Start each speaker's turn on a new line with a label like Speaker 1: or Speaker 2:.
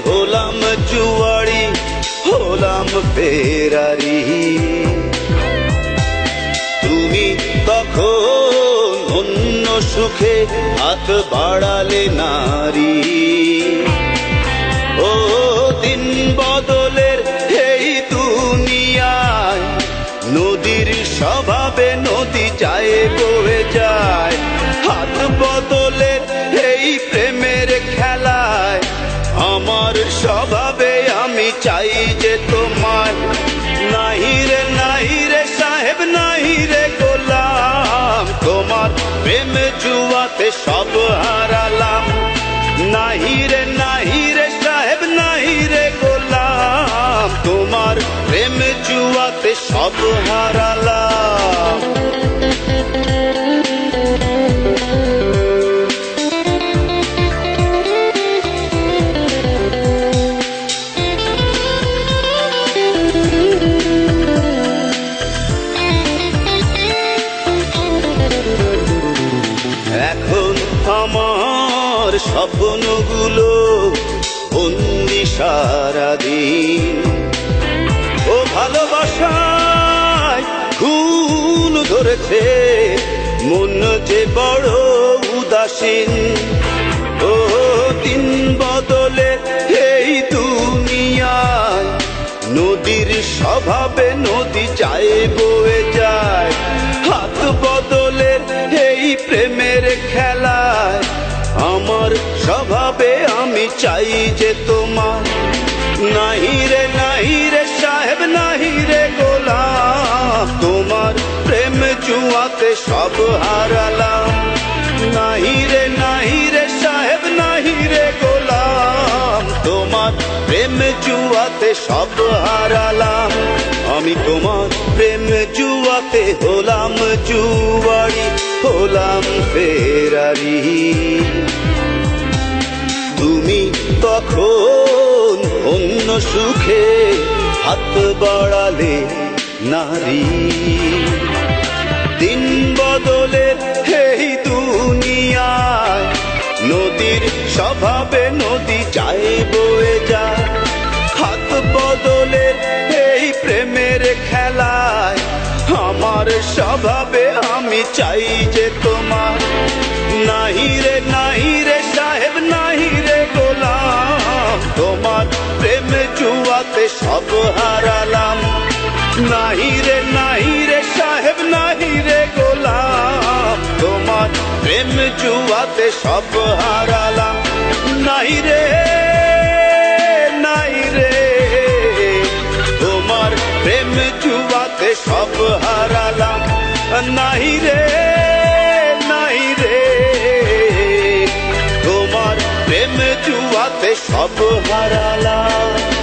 Speaker 1: হলাম জুয়ারি, হলাম ফেরারি। তুমি তখন অন্য সুখে হাত বাড়ালে নারী। ও দিন বদলের এই দুনিয়ায় নদীর স্বভাবে নদী যায় বয়ে যায়। হাত বদলের এই প্রেমের খেলায় আমার স্বভাবে আমি চাই যে তোমায়। নাহি রে সাহেব, নাহি রে গোলাম, তোমার প্রেম জুয়াতে সব হারালাম। নাহি রে সাহেব, নাহি রে গোলাম, তোমার প্রেম জুয়াতে সব হারালাম। এখন আমার স্বপ্নগুলো বন্দি সারাদিন। ও ভালোবাসায় ঘুম ধরেছে, মন যে বড় উদাসীন। ও দিন বদলে এই দুনিয়ায় নদীর স্বভাবে নদী যায় বয়ে যায়। হাত বদলের এই প্রেমের খেলায় আমার স্বভাবে আমি চাই যে তোমার। নাহি রে সাহেব, নাহি রে গোলাম, তোমার প্রেম জুয়াতে সব হারালাম। নাহি রে সাহেব, নাহি রে গোলাম, তোমার প্রেম জুয়াতে সব হারালাম। আমি তোমার প্রেম জুয়াতে হলাম জুয়ারি, হলাম ফেরারি। তুমি তখন অন্য সুখে হাত বাড়ালে নারী। দিন বদলের এই দুনিয়ায় নদীর স্বভাবে নদী যায় বয়ে যায়। হাত বদলের এই প্রেমের খেলায় আমার স্বভাবে আমি চাই যে তোমার। নাহি রে সাহেব, নাহি রে গোলাম, তোমার প্রেম জুয়াতে সব হারালাম। নাহি রে সাহেব, নাহি রে গোলাম, তোমার প্রেম জুয়াতে সব হারালাম। নাহি রে তোমার প্রেম জুয়াতে সব হারালাম। নাহি রে তোমার প্রেম জুয়াতে সব হারালাম।